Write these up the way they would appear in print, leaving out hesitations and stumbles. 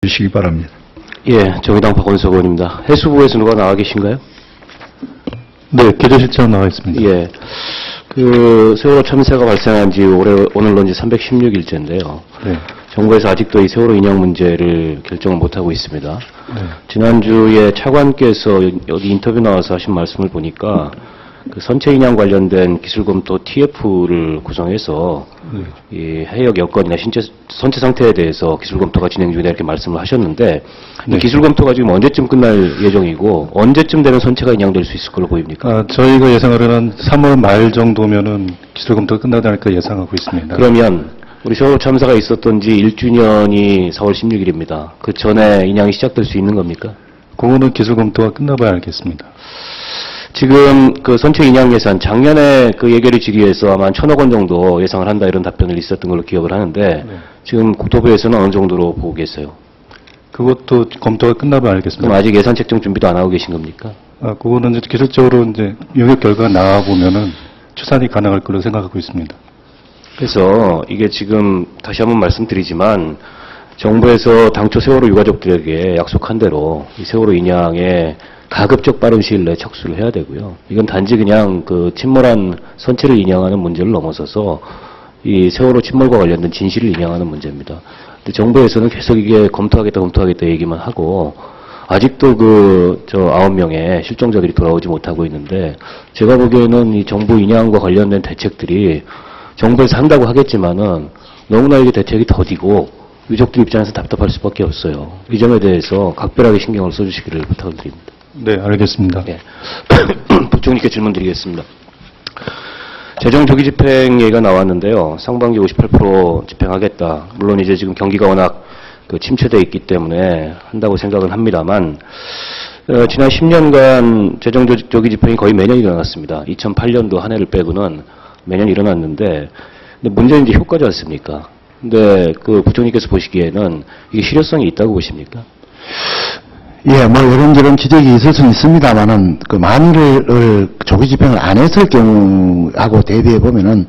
주시기 바랍니다. 예, 정의당 박원석 의원입니다. 해수부에서 누가 나와 계신가요? 네, 기조실장 나와 있습니다. 예. 세월호 참사가 발생한 지 오늘로 이제 316일째인데요. 네. 정부에서 아직도 이 세월호 인양 문제를 결정을 못하고 있습니다. 네. 지난주에 차관께서 여기 인터뷰 나와서 하신 말씀을 보니까 그 선체 인양 관련된 기술검토 TF를 구성해서 네. 이 해역 여건이나 선체 상태에 대해서 기술검토가 진행 중이다 이렇게 말씀을 하셨는데 네. 이 기술검토가 지금 언제쯤 끝날 예정이고 언제쯤 되면 선체가 인양될 수 있을 걸로 보입니까? 저희가 예상하려는 3월 말 정도면은 기술검토가 끝나지 않을까 예상하고 있습니다. 그러면 우리 세월호 참사가 있었던 지 1주년이 4월 16일입니다. 그 전에 인양이 시작될 수 있는 겁니까? 그거는 기술검토가 끝나봐야 알겠습니다. 지금 그 선체 인양 예산 작년에 그 예결위 질의에서 아마 1,000억 원 정도 예상을 한다 이런 답변을 있었던 걸로 기억을 하는데 네. 지금 국토부에서는 어느 정도로 보고 계세요? 그것도 검토가 끝나봐야 알겠습니다. 그럼 아직 예산 책정 준비도 안 하고 계신 겁니까? 그거는 이제 기술적으로 이제 영역 결과가 나와보면은 추산이 가능할 걸로 생각하고 있습니다. 그래서 이게 지금 다시 한번 말씀드리지만 정부에서 당초 세월호 유가족들에게 약속한 대로 이 세월호 인양에 가급적 빠른 시일 내에 착수를 해야 되고요. 이건 단지 그냥 그 침몰한 선체를 인양하는 문제를 넘어서서 이 세월호 침몰과 관련된 진실을 인양하는 문제입니다. 근데 정부에서는 계속 이게 검토하겠다 얘기만 하고 아직도 9명의 실종자들이 돌아오지 못하고 있는데 제가 보기에는 이 정부 인양과 관련된 대책들이 정부에서 한다고 하겠지만은 너무나 이게 대책이 더디고 유족들 입장에서 답답할 수밖에 없어요. 이 점에 대해서 각별하게 신경을 써주시기를 부탁을 드립니다. 네, 알겠습니다. 예. 부총리께 질문 드리겠습니다. 재정 조기 집행 얘기가 나왔는데요. 상반기 58% 집행하겠다. 물론 이제 지금 경기가 워낙 침체되어 있기 때문에 한다고 생각은 합니다만, 지난 10년간 재정 조기 집행이 거의 매년 일어났습니다. 2008년도 한 해를 빼고는 매년 일어났는데, 근데 문제는 이제 효과지 않습니까? 근데 그 부총리께서 보시기에는 이게 실효성이 있다고 보십니까? 예, 뭐 이런저런 지적이 있을 수는 있습니다만은 그 만일을 조기 집행을 안 했을 경우하고 대비해 보면은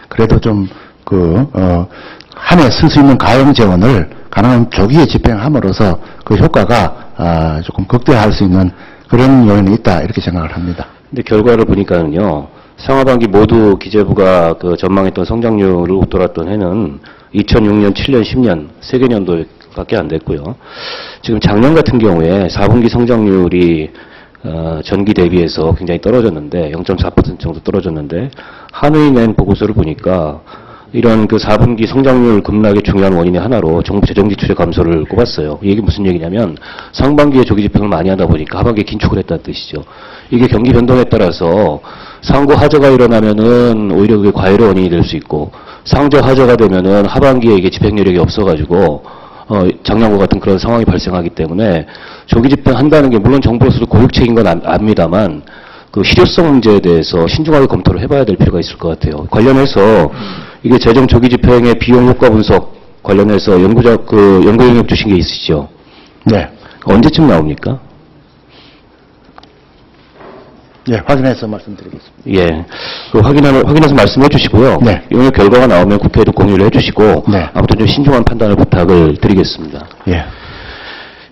그래도 좀 한 해 쓸 수 있는 가용 재원을 가능한 조기에 집행함으로써 그 효과가 조금 극대화할 수 있는 그런 요인이 있다 이렇게 생각을 합니다. 근데 결과를 보니까는요. 상하반기 모두 기재부가 그 전망했던 성장률을 웃돌았던 해는 2006년, 7년, 10년 세 개 년도밖에 안 됐고요. 지금 작년 같은 경우에 4분기 성장률이 전기 대비해서 굉장히 떨어졌는데 0.4% 정도 떨어졌는데 한의이 낸 보고서를 보니까 이런 그 4분기 성장률 급락의 중요한 원인의 하나로 정부 재정 지출의 감소를 꼽았어요. 이게 무슨 얘기냐면 상반기에 조기 집행을 많이 하다 보니까 하반기에 긴축을 했다는 뜻이죠. 이게 경기 변동에 따라서 상고 하저가 일어나면은 오히려 그게 과열의 원인이 될 수 있고 상저 하저가 되면은 하반기에 이게 집행 여력이 없어가지고 작년과 같은 그런 상황이 발생하기 때문에 조기 집행한다는 게 물론 정부로서도 고육책인 건 압니다만 그 실효성 문제에 대해서 신중하게 검토를 해봐야 될 필요가 있을 것 같아요. 관련해서 이게 재정 조기 집행의 비용 효과 분석 관련해서 연구 영역 주신 게 있으시죠? 네. 언제쯤 나옵니까? 예, 확인해서 말씀드리겠습니다. 예. 확인해서 말씀해 주시고요. 네. 영역 결과가 나오면 국회에도 공유를 해 주시고 네. 아무튼 좀 신중한 판단을 부탁을 드리겠습니다. 예.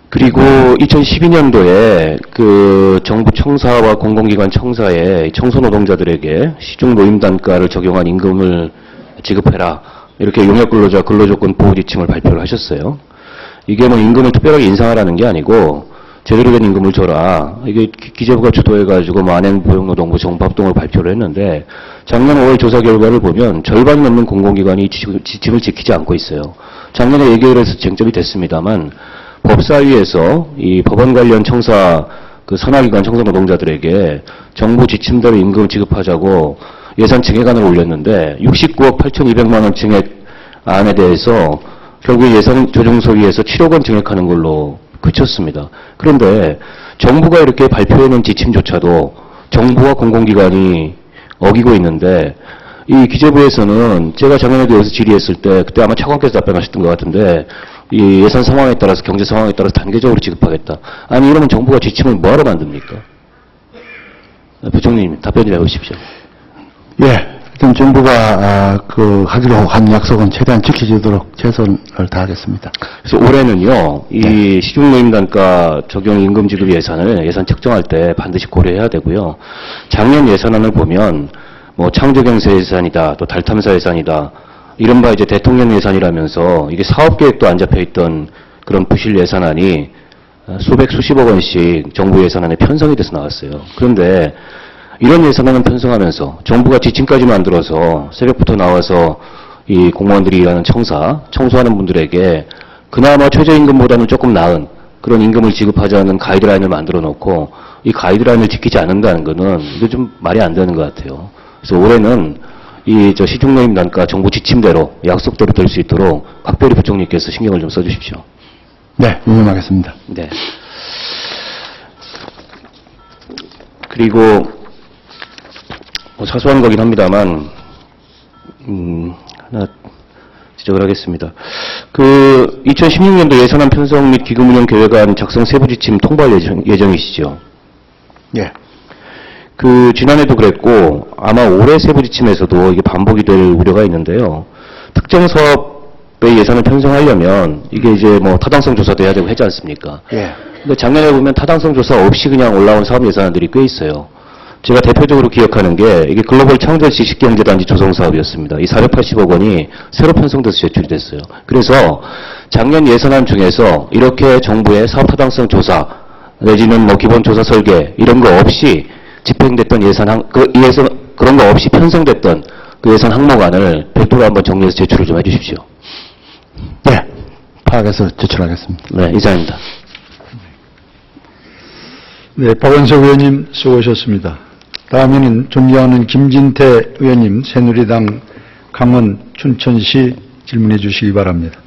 그리고 2012년도에 그 정부 청사와 공공기관 청사에 청소 노동자들에게 시중 노임 단가를 적용한 임금을 지급해라. 이렇게 용역 근로자 근로조건 보호 지침을 발표를 하셨어요. 이게 뭐 임금을 특별하게 인상하라는 게 아니고 제대로 된 임금을 줘라. 이게 기재부가 주도해가지고 만행보육노동부 정부합동을 발표를 했는데 작년 5월 조사 결과를 보면 절반 넘는 공공기관이 지침을 지키지 않고 있어요. 작년에 예결에서 쟁점이 됐습니다만 법사위에서 이 법원 관련 청사 그 선화기관 청소 노동자들에게 정부 지침대로 임금 지급하자고 예산 증액안을 올렸는데 69억 8,200만 원 증액안에 대해서 결국 예산 조정소위에서 7억 원 증액하는 걸로 그쳤습니다. 그런데 정부가 이렇게 발표해놓은 지침조차도 정부와 공공기관이 어기고 있는데 이 기재부에서는 제가 작년에도 여기서 질의했을 때 그때 아마 차관께서 답변하셨던 것 같은데 이 예산 상황에 따라서 경제 상황에 따라서 단계적으로 지급하겠다. 아니 이러면 정부가 지침을 뭐하러 만듭니까? 부총리님 답변 좀 해보십시오. 예, 하여튼 정부가 하기로 한 약속은 최대한 지켜지도록 최선을 다하겠습니다. 그래서 올해는요, 이 시중노임 단가 적용 임금 지급 예산을 예산 책정할 때 반드시 고려해야 되고요. 작년 예산안을 보면 뭐 창조경제 예산이다, 또 달탐사 예산이다, 이른바 이제 대통령 예산이라면서 이게 사업 계획도 안 잡혀 있던 그런 부실 예산안이 수십억 원씩 정부 예산안에 편성이 돼서 나왔어요. 그런데 이런 예산안을 편성하면서 정부가 지침까지 만들어서 새벽부터 나와서 이 공무원들이 일하는 청소하는 분들에게 그나마 최저임금보다는 조금 나은 그런 임금을 지급하자는 가이드라인을 만들어 놓고 이 가이드라인을 지키지 않는다는 거는 이거 좀 말이 안 되는 것 같아요. 그래서 올해는 시중노임 단가 정부 지침대로 약속대로 될 수 있도록 각별히 부총리께서 신경을 좀 써주십시오. 네, 유념하겠습니다. 네. 그리고 뭐 사소한 거긴 합니다만 하나 지적을 하겠습니다. 2016년도 예산안 편성 및 기금 운영 계획안 작성 세부 지침 통보할 예정이시죠? 예. 지난해도 그랬고 아마 올해 세부 지침에서도 이게 반복이 될 우려가 있는데요. 특정 사업의 예산을 편성하려면 이게 이제 뭐 타당성 조사도 해야 되고 하지 않습니까? 예. 근데 작년에 보면 타당성 조사 없이 그냥 올라온 사업 예산안들이 꽤 있어요. 제가 대표적으로 기억하는 게 이게 글로벌 창조 지식경제단지 조성 사업이었습니다. 이 480억 원이 새로 편성돼서 제출이 됐어요. 그래서 작년 예산안 중에서 이렇게 정부의 사업 타당성 조사 내지는 뭐 기본 조사 설계 이런 거 없이 집행됐던 그런 거 없이 편성됐던 그 예산 항목안을 별도로 한번 정리해서 제출을 좀 해주십시오. 네, 파악해서 제출하겠습니다. 네, 이상입니다. 네, 박원석 의원님 수고하셨습니다. 다음에는 존경하는 김진태 의원님 새누리당 강원 춘천시 질문해 주시기 바랍니다.